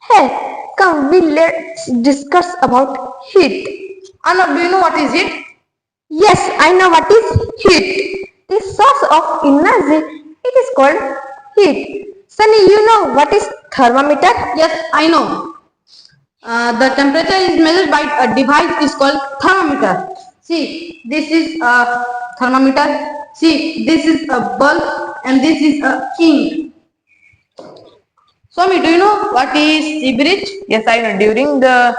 Hey, come let's discuss about heat. Arnav, do you know what is it? Yes, I know what is heat. The source of energy, it is called heat. Sunny, you know what is thermometer? Yes, I know. The temperature is measured by a device is called thermometer. See, this is a thermometer. See, this is a bulb and this is a ink. Swami, do you know what is sea bridge? Yes, I know. During the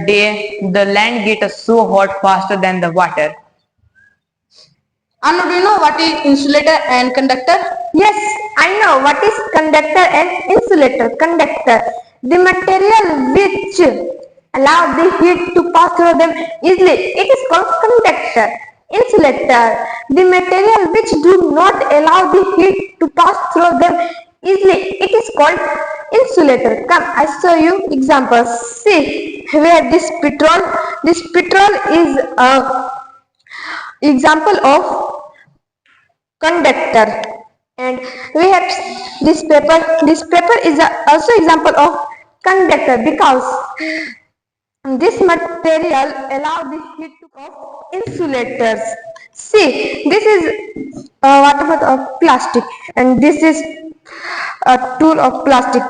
day, the land gets so hot faster than the water. Arnav, do you know what is insulator and conductor? Yes, I know what is conductor and insulator. Conductor, the material which allow the heat to pass through them easily, it is called conductor. Insulator, the material which do not allow the heat to pass through them easily, it is called insulator. Come, I show you examples. See, where this petrol is a example of conductor, and we have this paper is also example of conductor because this material allow the heat to of insulators. See, this is what about of plastic, and this is a tool of plastic.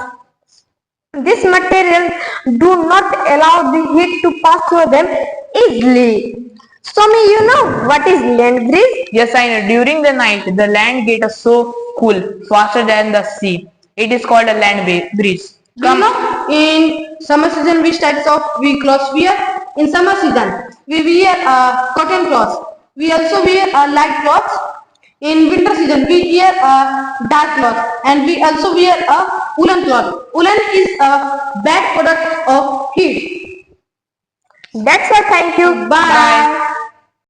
This material do not allow the heat to pass through them easily. So, me, you know what is land breeze? Yes, I know. During the night, the land gets so cool faster than the sea. It is called a breeze. Do you know in summer season which types of we clothes wear? In summer season we wear cotton clothes. We also wear light clothes. In winter season we wear dark cloth and we also wear a woolen cloth. Woolen is a bad product of heat. That's all. Thank you. Bye.